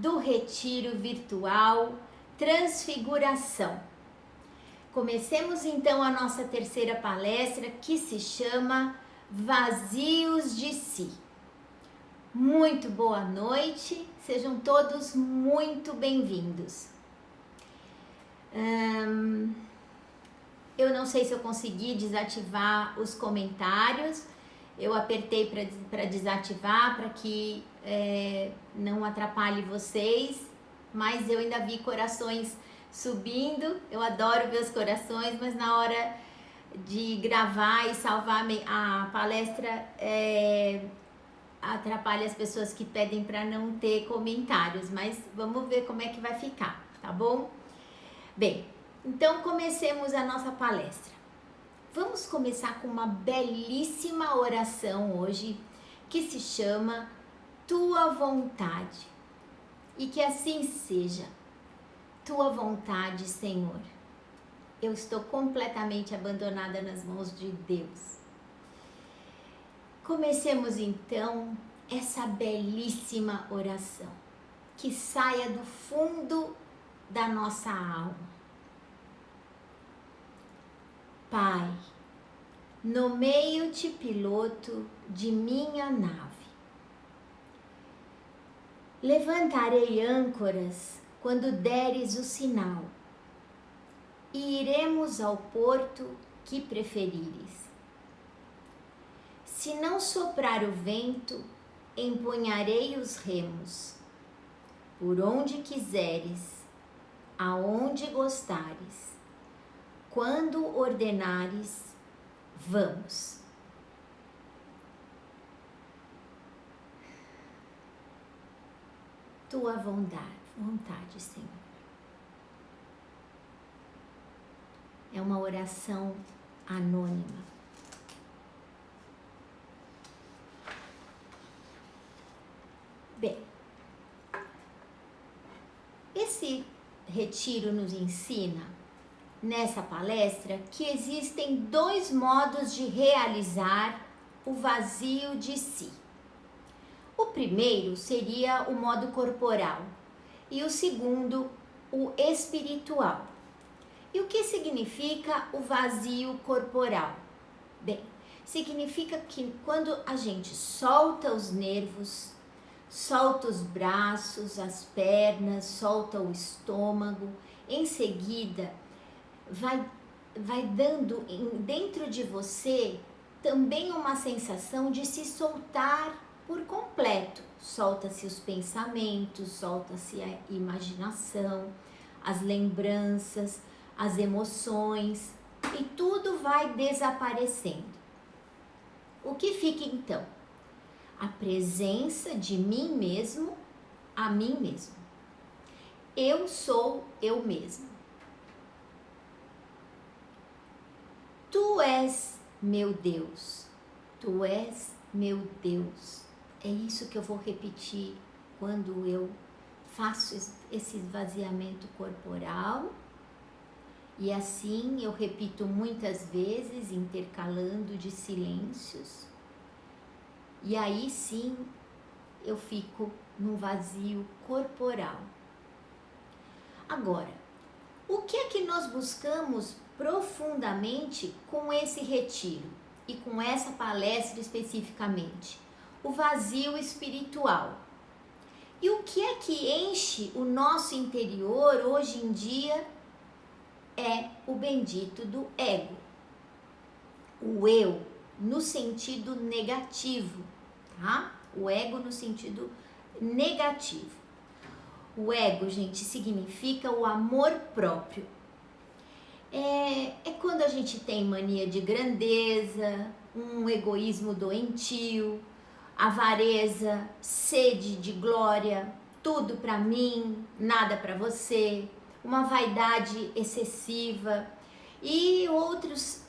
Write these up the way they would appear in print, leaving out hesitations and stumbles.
do Retiro Virtual Transfiguração. Comecemos então a nossa terceira palestra, que se chama Vazios de Si. Muito boa noite, sejam todos muito bem-vindos. Eu não sei se eu consegui desativar os comentários, eu apertei para desativar, para que não atrapalhe vocês, mas eu ainda vi corações subindo. Eu adoro ver os corações, mas na hora de gravar e salvar a palestra atrapalha as pessoas que pedem para não ter comentários, mas vamos ver como é que vai ficar, tá bom? Bem, então comecemos a nossa palestra. Vamos começar com uma belíssima oração hoje, que se chama Tua Vontade. E que assim seja. Tua vontade, Senhor. Eu estou completamente abandonada nas mãos de Deus. Comecemos então essa belíssima oração, que saia do fundo da nossa alma. Pai, nomeio-te piloto de minha nave. Levantarei âncoras quando deres o sinal, e iremos ao porto que preferires. Se não soprar o vento, empunharei os remos, por onde quiseres, aonde gostares. Quando ordenares, vamos. Tua vontade, Senhor. É uma oração anônima. Bem, esse retiro nos ensina, nessa palestra, que existem dois modos de realizar o vazio de si. O primeiro seria o modo corporal e o segundo, o espiritual. E o que significa o vazio corporal? Bem, significa que quando a gente solta os nervos, solta os braços, as pernas, solta o estômago, em seguida vai dando dentro de você também uma sensação de se soltar por completo. Solta-se os pensamentos, solta-se a imaginação, as lembranças, as emoções, e tudo vai desaparecendo. O que fica então? A presença de mim mesmo a mim mesmo. Eu sou eu mesmo. Tu és meu Deus, tu és meu Deus. É isso que eu vou repetir quando eu faço esse esvaziamento corporal. E assim eu repito muitas vezes, intercalando de silêncios. E aí sim eu fico no vazio corporal. Agora, o que é que nós buscamos profundamente com esse retiro e com essa palestra especificamente? O vazio espiritual. E o que é que enche o nosso interior hoje em dia é o bendito do ego. O eu no sentido negativo, tá? O ego no sentido negativo. O ego, gente, significa o amor próprio. É quando a gente tem mania de grandeza, um egoísmo doentio, avareza, sede de glória, tudo para mim, nada para você, uma vaidade excessiva e outras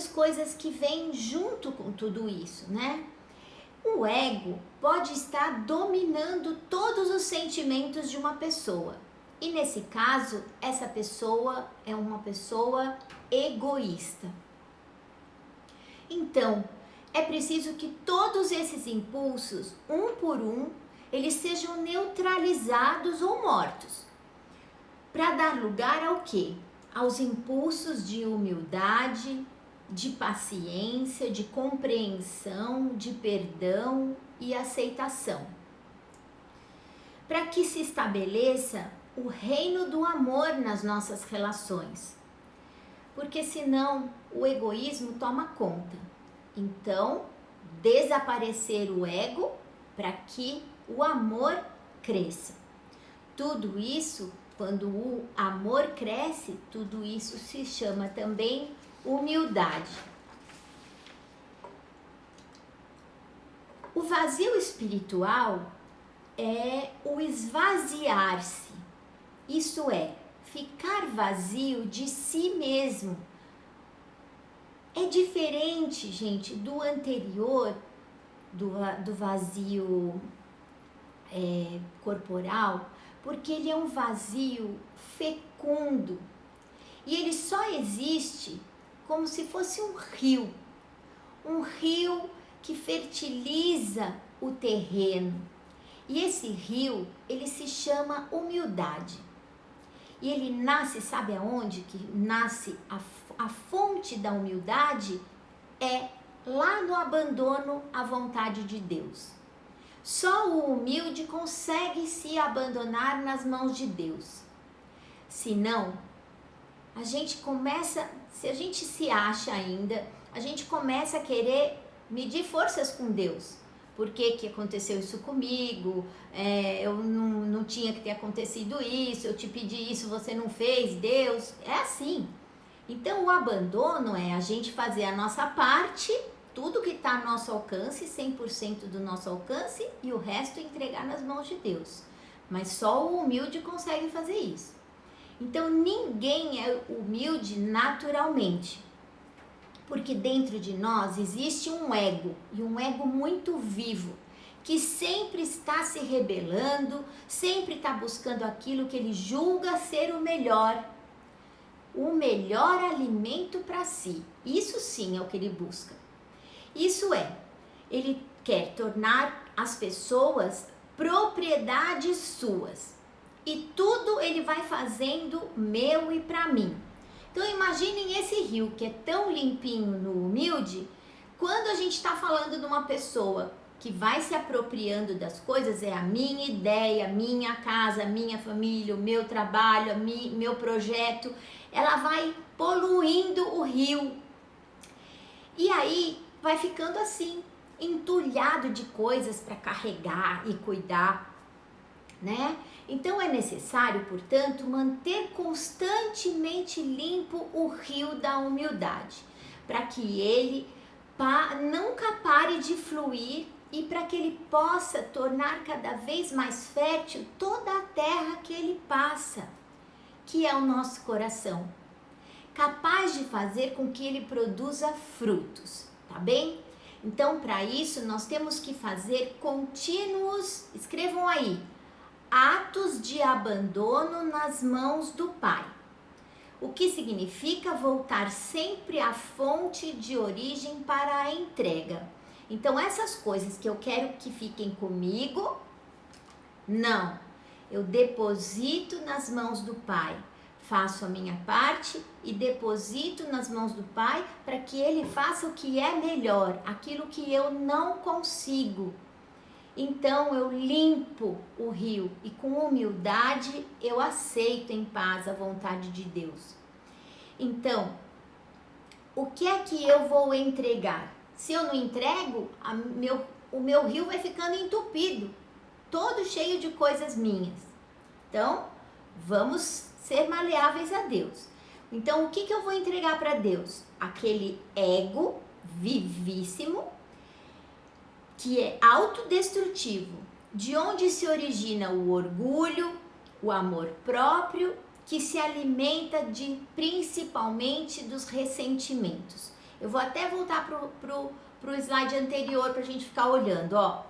coisas que vêm junto com tudo isso, né? O ego pode estar dominando todos os sentimentos de uma pessoa. E nesse caso, essa pessoa é uma pessoa egoísta. Então, é preciso que todos esses impulsos, um por um, eles sejam neutralizados ou mortos, para dar lugar ao quê? Aos impulsos de humildade, de paciência, de compreensão, de perdão e aceitação. Para que se estabeleça o reino do amor nas nossas relações. Porque senão o egoísmo toma conta. Então, desaparecer o ego para que o amor cresça. Tudo isso, quando o amor cresce, tudo isso se chama também humildade. O vazio espiritual é o esvaziar-se, isso é, ficar vazio de si mesmo. É diferente, gente, do anterior, do vazio corporal, porque ele é um vazio fecundo e ele só existe como se fosse um rio que fertiliza o terreno. E esse rio, ele se chama humildade. E ele nasce, sabe aonde que nasce a fonte da humildade? É lá no abandono à vontade de Deus. Só o humilde consegue se abandonar nas mãos de Deus. Senão, a gente começa, se a gente se acha ainda, a gente começa a querer medir forças com Deus. Por que aconteceu isso comigo? Eu não tinha que ter acontecido isso, eu te pedi isso, você não fez, Deus. É assim. Então o abandono é a gente fazer a nossa parte, tudo que está ao nosso alcance, 100% do nosso alcance, e o resto entregar nas mãos de Deus. Mas só o humilde consegue fazer isso. Então ninguém é humilde naturalmente. Porque dentro de nós existe um ego, e um ego muito vivo, que sempre está se rebelando, sempre está buscando aquilo que ele julga ser o melhor alimento para si. Isso sim é o que ele busca. Isso é, ele quer tornar as pessoas propriedades suas, e tudo ele vai fazendo meu e para mim. Então imaginem esse rio que é tão limpinho no humilde, quando a gente está falando de uma pessoa que vai se apropriando das coisas, é a minha ideia, minha casa, minha família, o meu trabalho, meu projeto, ela vai poluindo o rio. E aí vai ficando assim, entulhado de coisas para carregar e cuidar, né? Então é necessário, portanto, manter constantemente limpo o rio da humildade, para que ele nunca pare de fluir e para que ele possa tornar cada vez mais fértil toda a terra que ele passa, que é o nosso coração, capaz de fazer com que ele produza frutos, tá bem? Então, para isso, nós temos que fazer contínuos, escrevam aí, atos de abandono nas mãos do Pai. O que significa voltar sempre à fonte de origem para a entrega. Então, essas coisas que eu quero que fiquem comigo, não. Eu deposito nas mãos do Pai. Faço a minha parte e deposito nas mãos do Pai para que Ele faça o que é melhor, aquilo que eu não consigo. Então eu limpo o rio e com humildade eu aceito em paz a vontade de Deus. Então, o que é que eu vou entregar? Se eu não entrego, o meu rio vai ficando entupido, todo cheio de coisas minhas. Então, vamos ser maleáveis a Deus. Então, o que eu vou entregar para Deus? Aquele ego vivíssimo, que é autodestrutivo, de onde se origina o orgulho, o amor próprio, que se alimenta principalmente dos ressentimentos. Eu vou até voltar pro slide anterior para a gente ficar olhando, ó.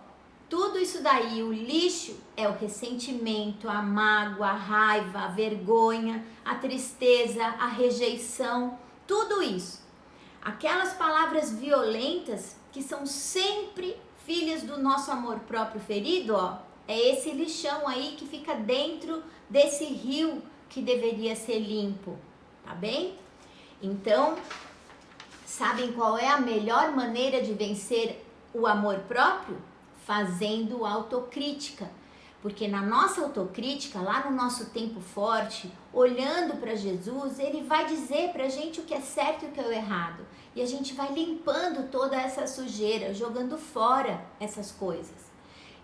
Tudo isso daí, o lixo é o ressentimento, a mágoa, a raiva, a vergonha, a tristeza, a rejeição, tudo isso. Aquelas palavras violentas que são sempre filhas do nosso amor próprio ferido, ó, É esse lixão aí que fica dentro desse rio que deveria ser limpo, tá bem? Então, sabem qual é a melhor maneira de vencer o amor próprio? Fazendo autocrítica. Porque na nossa autocrítica, lá no nosso tempo forte, olhando para Jesus, ele vai dizer para a gente o que é certo e o que é errado. E a gente vai limpando toda essa sujeira, jogando fora essas coisas.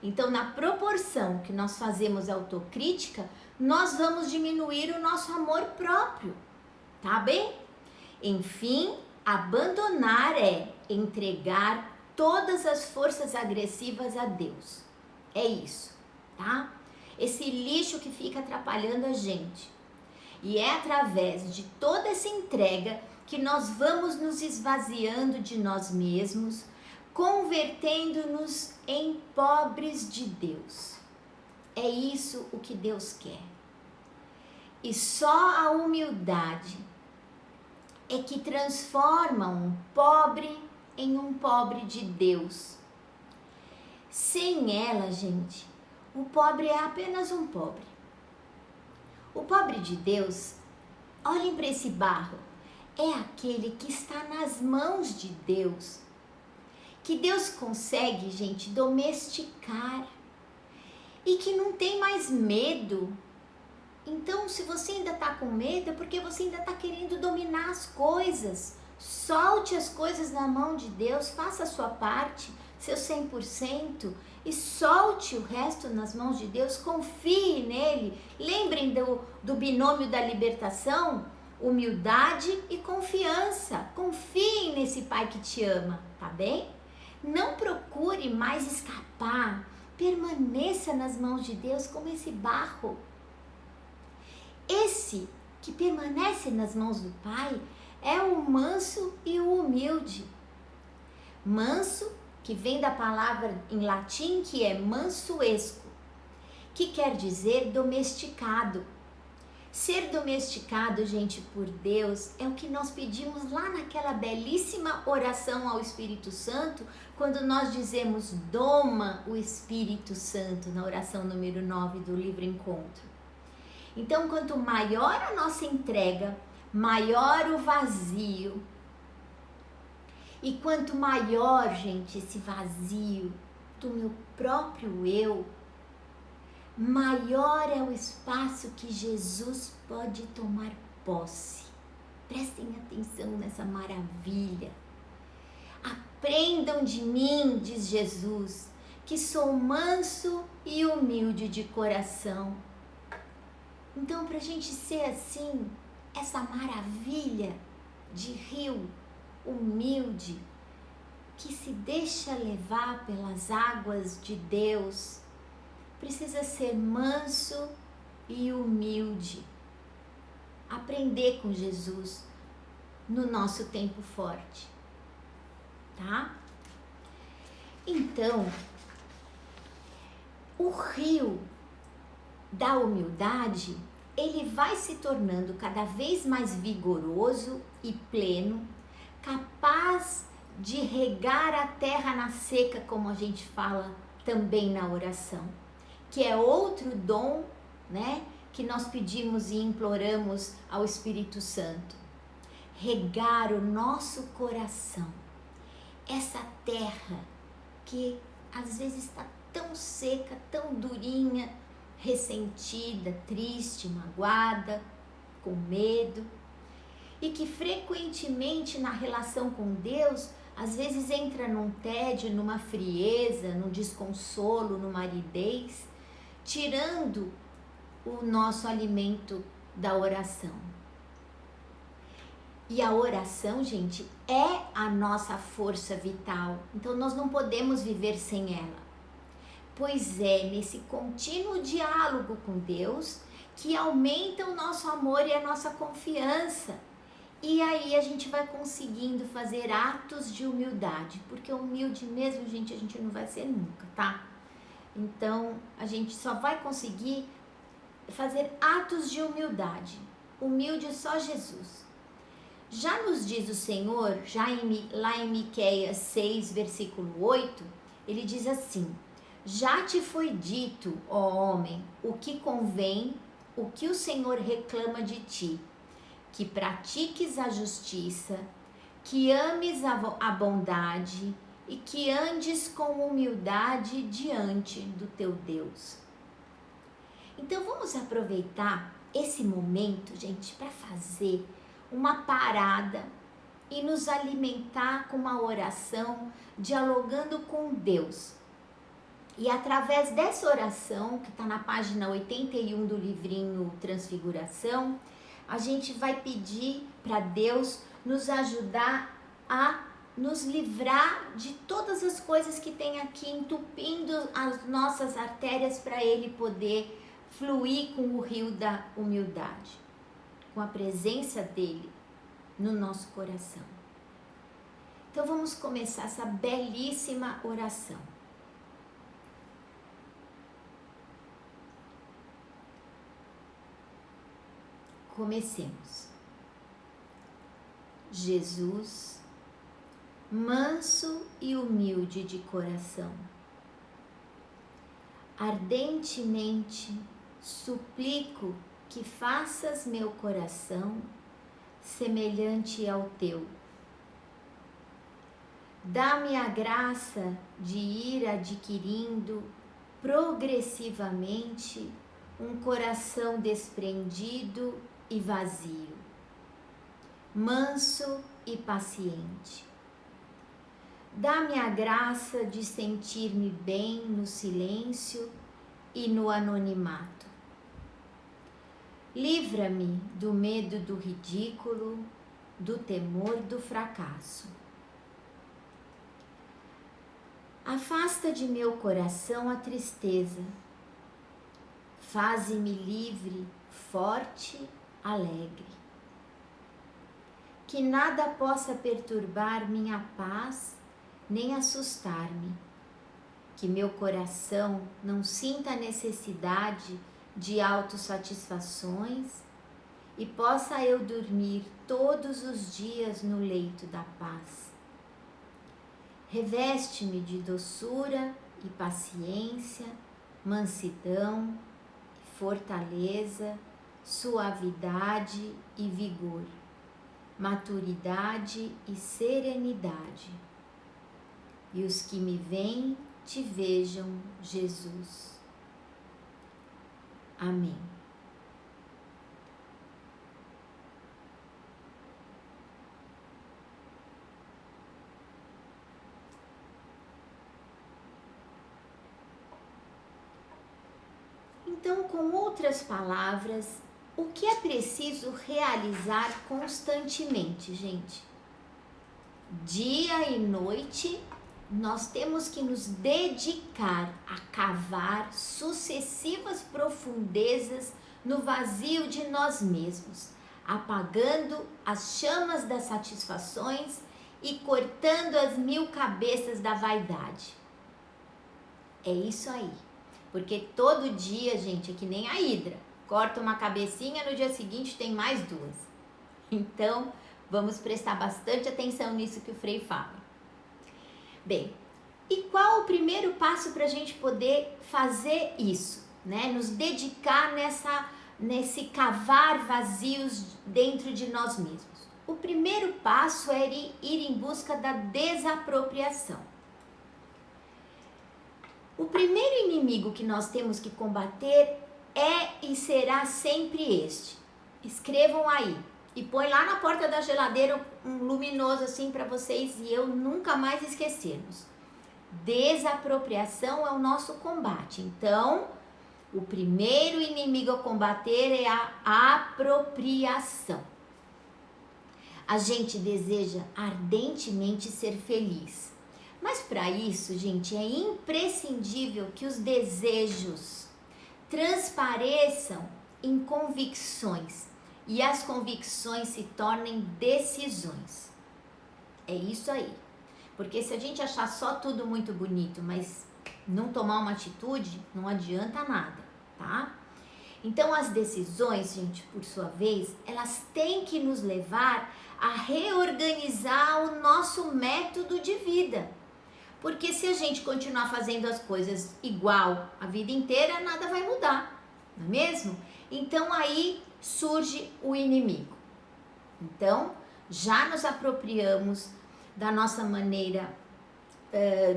Então, na proporção que nós fazemos autocrítica, nós vamos diminuir o nosso amor próprio, tá bem? Enfim, abandonar é entregar todas as forças agressivas a Deus. É isso, tá? Esse lixo que fica atrapalhando a gente. E é através de toda essa entrega que nós vamos nos esvaziando de nós mesmos, convertendo-nos em pobres de Deus. É isso o que Deus quer. E só a humildade é que transforma um pobre em um pobre de Deus. Sem ela, gente, o pobre é apenas um pobre. O pobre de Deus, olhem para esse barro, é aquele que está nas mãos de Deus, que Deus consegue, gente, domesticar e que não tem mais medo. Então, se você ainda está com medo, é porque você ainda está querendo dominar as coisas. Solte as coisas na mão de Deus, faça a sua parte, seu 100%, e solte o resto nas mãos de Deus, confie nele. Lembrem do binômio da libertação, humildade e confiança. Confiem nesse Pai que te ama, tá bem? Não procure mais escapar, permaneça nas mãos de Deus como esse barro. Esse que permanece nas mãos do Pai é o manso e o humilde. Manso, que vem da palavra em latim que é mansuesco, que quer dizer domesticado. Ser domesticado, gente, por Deus é o que nós pedimos lá naquela belíssima oração ao Espírito Santo, quando nós dizemos doma o Espírito Santo, na oração número 9 do livro Encontro. Então, quanto maior a nossa entrega, maior o vazio. E quanto maior, gente, esse vazio do meu próprio eu, maior é o espaço que Jesus pode tomar posse. Prestem atenção nessa maravilha. Aprendam de mim, diz Jesus, que sou manso e humilde de coração. Então, para a gente ser assim, essa maravilha de rio humilde, que se deixa levar pelas águas de Deus, precisa ser manso e humilde. Aprender com Jesus no nosso tempo forte, tá? Então, o rio da humildade, ele vai se tornando cada vez mais vigoroso e pleno, capaz de regar a terra na seca, como a gente fala também na oração, que é outro dom, né, que nós pedimos e imploramos ao Espírito Santo. Regar o nosso coração, essa terra que às vezes está tão seca, tão durinha, ressentida, triste, magoada, com medo, e que frequentemente na relação com Deus, às vezes entra num tédio, numa frieza, num desconsolo, numa aridez, tirando o nosso alimento da oração. E a oração, gente, é a nossa força vital, então nós não podemos viver sem ela. Pois é nesse contínuo diálogo com Deus que aumenta o nosso amor e a nossa confiança. E aí a gente vai conseguindo fazer atos de humildade, porque humilde mesmo, gente, a gente não vai ser nunca, tá? Então, a gente só vai conseguir fazer atos de humildade. Humilde só Jesus. Já nos diz o Senhor, lá em Miqueias 6, versículo 8, ele diz assim: Já te foi dito, ó homem, o que convém, o que o Senhor reclama de ti, que pratiques a justiça, que ames a bondade e que andes com humildade diante do teu Deus. Então vamos aproveitar esse momento, gente, para fazer uma parada e nos alimentar com uma oração, dialogando com Deus. E através dessa oração, que está na página 81 do livrinho Transfiguração, a gente vai pedir para Deus nos ajudar a nos livrar de todas as coisas que tem aqui entupindo as nossas artérias para Ele poder fluir com o rio da humildade, com a presença dEle no nosso coração. Então vamos começar essa belíssima oração. Comecemos. Jesus, manso e humilde de coração, ardentemente suplico que faças meu coração semelhante ao teu. Dá-me a graça de ir adquirindo progressivamente um coração desprendido e vazio, manso e paciente. Dá-me a graça de sentir-me bem no silêncio e no anonimato. Livra-me do medo do ridículo, do temor do fracasso. Afasta de meu coração a tristeza. Faze-me livre, forte, alegre. Que nada possa perturbar minha paz, nem assustar-me. Que meu coração não sinta a necessidade de autossatisfações e possa eu dormir todos os dias no leito da paz. Reveste-me de doçura e paciência, mansidão, fortaleza, suavidade e vigor, maturidade e serenidade. E os que me veem te vejam, Jesus. Amém. Então, com outras palavras, o que é preciso realizar constantemente, gente? Dia e noite, nós temos que nos dedicar a cavar sucessivas profundezas no vazio de nós mesmos, apagando as chamas das satisfações e cortando as 1000 cabeças da vaidade. É isso aí. Porque todo dia, gente, é que nem a hidra. Corta uma cabecinha, no dia seguinte tem mais 2. Então, vamos prestar bastante atenção nisso que o Frei fala. Bem, e qual o primeiro passo para a gente poder fazer isso, né? Nos dedicar nesse cavar vazios dentro de nós mesmos. O primeiro passo é ir em busca da desapropriação. O primeiro inimigo que nós temos que combater é e será sempre este. Escrevam aí e põe lá na porta da geladeira um luminoso assim para vocês e eu nunca mais esquecermos. Desapropriação é o nosso combate. Então, o primeiro inimigo a combater é a apropriação. A gente deseja ardentemente ser feliz. Mas para isso, gente, é imprescindível que os desejos transpareçam em convicções e as convicções se tornem decisões. É isso aí. Porque se a gente achar só tudo muito bonito, mas não tomar uma atitude, não adianta nada, tá? Então as decisões, gente, por sua vez, elas têm que nos levar a reorganizar o nosso método de vida. Porque se a gente continuar fazendo as coisas igual a vida inteira, nada vai mudar, não é mesmo? Então aí surge o inimigo. Então, já nos apropriamos da nossa maneira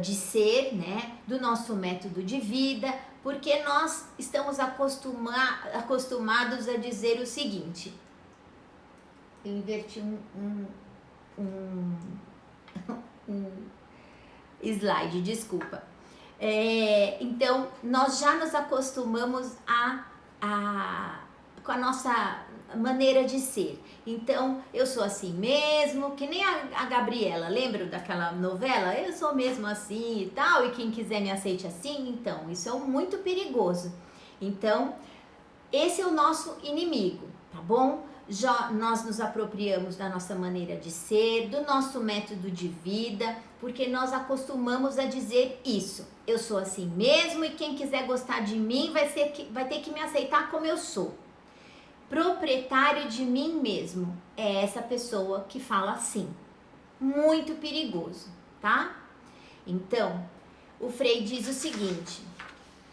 de ser, né? Do nosso método de vida, porque nós estamos acostumados a dizer o seguinte. Eu inverti um slide, desculpa. Então, nós já nos acostumamos com a nossa maneira de ser. Então, eu sou assim mesmo, que nem a Gabriela, lembra daquela novela? Eu sou mesmo assim e tal, e quem quiser me aceite assim. Então, isso é muito perigoso. Então, esse é o nosso inimigo, tá bom? Já nós nos apropriamos da nossa maneira de ser, do nosso método de vida, porque nós acostumamos a dizer isso. Eu sou assim mesmo e quem quiser gostar de mim vai ter que me aceitar como eu sou. Proprietário de mim mesmo é essa pessoa que fala assim. Muito perigoso, tá? Então, o Frei diz o seguinte,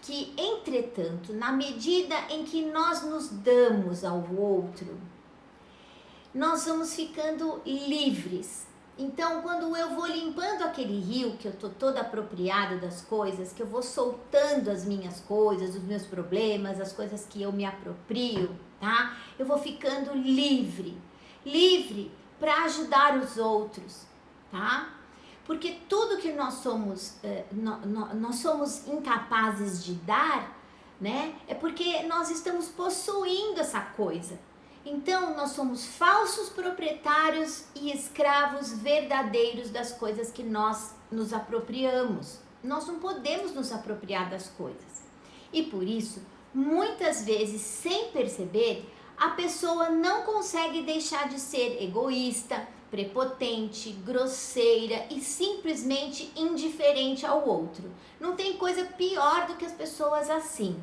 que entretanto, na medida em que nós nos damos ao outro, nós vamos ficando livres. Então, quando eu vou limpando aquele rio, que eu tô toda apropriada das coisas, que eu vou soltando as minhas coisas, os meus problemas, as coisas que eu me aproprio, tá? Eu vou ficando livre para ajudar os outros, tá? Porque tudo que nós somos, nós somos incapazes de dar, né? É porque nós estamos possuindo essa coisa. Então, nós somos falsos proprietários e escravos verdadeiros das coisas que nós nos apropriamos. Nós não podemos nos apropriar das coisas. E por isso, muitas vezes, sem perceber, a pessoa não consegue deixar de ser egoísta, prepotente, grosseira e simplesmente indiferente ao outro. Não tem coisa pior do que as pessoas assim,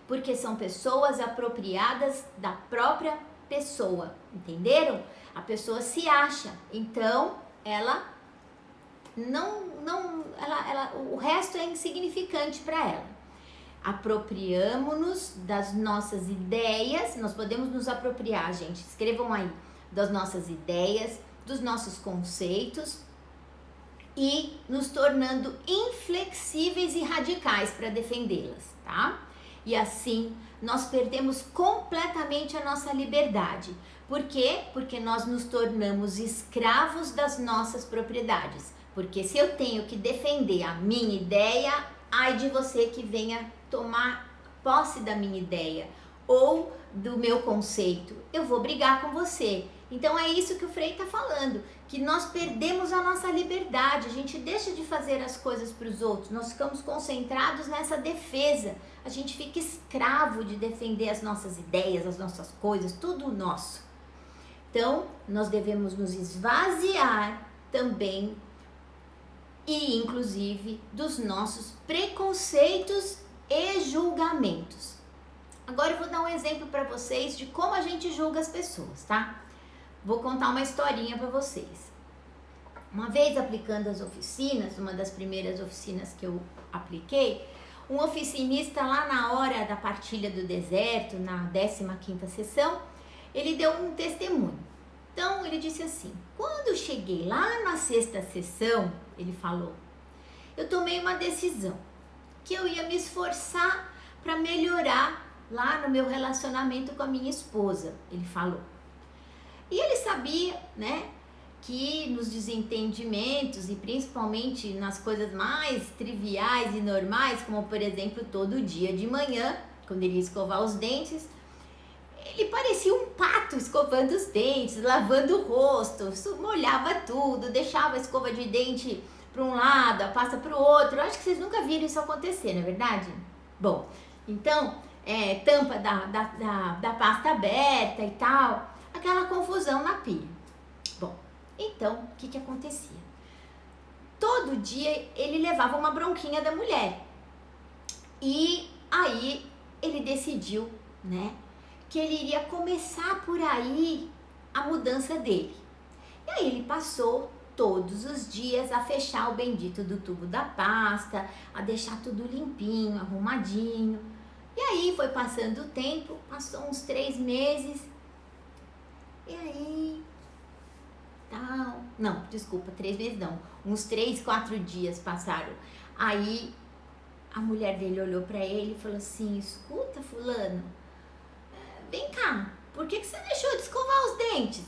porque são pessoas apropriadas da própria pessoa, entenderam? A pessoa se acha, então ela o resto é insignificante para ela. Apropriamo-nos das nossas ideias, nós podemos nos apropriar, gente, escrevam aí, das nossas ideias, dos nossos conceitos e nos tornando inflexíveis e radicais para defendê-las, tá? E assim nós perdemos completamente a nossa liberdade. Por quê? Porque nós nos tornamos escravos das nossas propriedades. Porque se eu tenho que defender a minha ideia, ai de você que venha tomar posse da minha ideia ou do meu conceito. Eu vou brigar com você. Então é isso que o Frei está falando, que nós perdemos a nossa liberdade, a gente deixa de fazer as coisas para os outros, nós ficamos concentrados nessa defesa, a gente fica escravo de defender as nossas ideias, as nossas coisas, tudo nosso. Então, nós devemos nos esvaziar também e inclusive dos nossos preconceitos e julgamentos. Agora eu vou dar um exemplo para vocês de como a gente julga as pessoas, tá? Vou contar uma historinha para vocês. Uma vez aplicando as oficinas, uma das primeiras oficinas que eu apliquei, um oficinista lá na hora da partilha do deserto, na 15ª sessão, ele deu um testemunho. Então ele disse assim, quando eu cheguei lá na 6ª sessão, ele falou, eu tomei uma decisão, que eu ia me esforçar para melhorar lá no meu relacionamento com a minha esposa, ele falou. E ele sabia, né, que nos desentendimentos e principalmente nas coisas mais triviais e normais, como por exemplo todo dia de manhã, quando ele ia escovar os dentes, ele parecia um pato escovando os dentes, lavando o rosto, molhava tudo, deixava a escova de dente para um lado, a pasta para o outro. Eu acho que vocês nunca viram isso acontecer, não é verdade? Bom, então, tampa da pasta aberta e tal, aquela confusão na pia. Bom, então, o que acontecia? Todo dia ele levava uma bronquinha da mulher. E aí ele decidiu, né, que ele iria começar por aí a mudança dele. E aí ele passou todos os dias a fechar o bendito do tubo da pasta, a deixar tudo limpinho, arrumadinho. E aí foi passando o tempo, passou uns 3 meses, e aí, tal, não, desculpa, 3 meses não, uns 3, 4 dias passaram. Aí a mulher dele olhou pra ele e falou assim: escuta, fulano, vem cá, por que você deixou de escovar os dentes?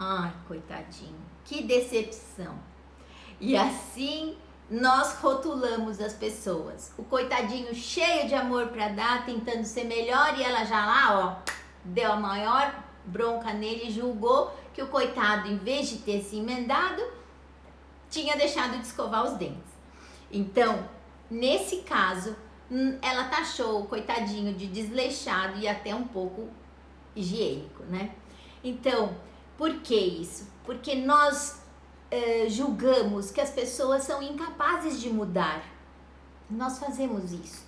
Ai, coitadinho, que decepção. E assim nós rotulamos as pessoas. O coitadinho cheio de amor pra dar, tentando ser melhor, e ela já lá, ó, deu a maior bronca nele e julgou que o coitado, em vez de ter se emendado, tinha deixado de escovar os dentes. Então, nesse caso, ela taxou o coitadinho de desleixado e até um pouco higiênico, né? Então, por que isso? Porque nós julgamos que as pessoas são incapazes de mudar. Nós fazemos isso.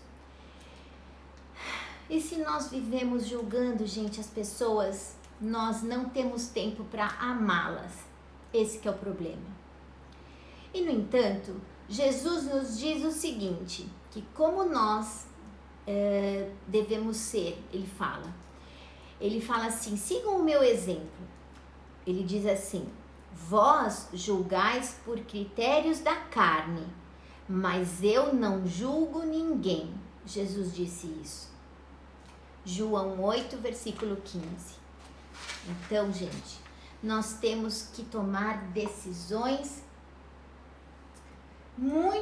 E se nós vivemos julgando, gente, as pessoas, nós não temos tempo para amá-las. Esse que é o problema. E, no entanto, Jesus nos diz o seguinte, que como nós devemos ser, ele fala assim: sigam o meu exemplo. Ele diz assim: vós julgais por critérios da carne, mas eu não julgo ninguém. Jesus disse isso. João 8, versículo 15. Então, gente, nós temos que tomar decisões muito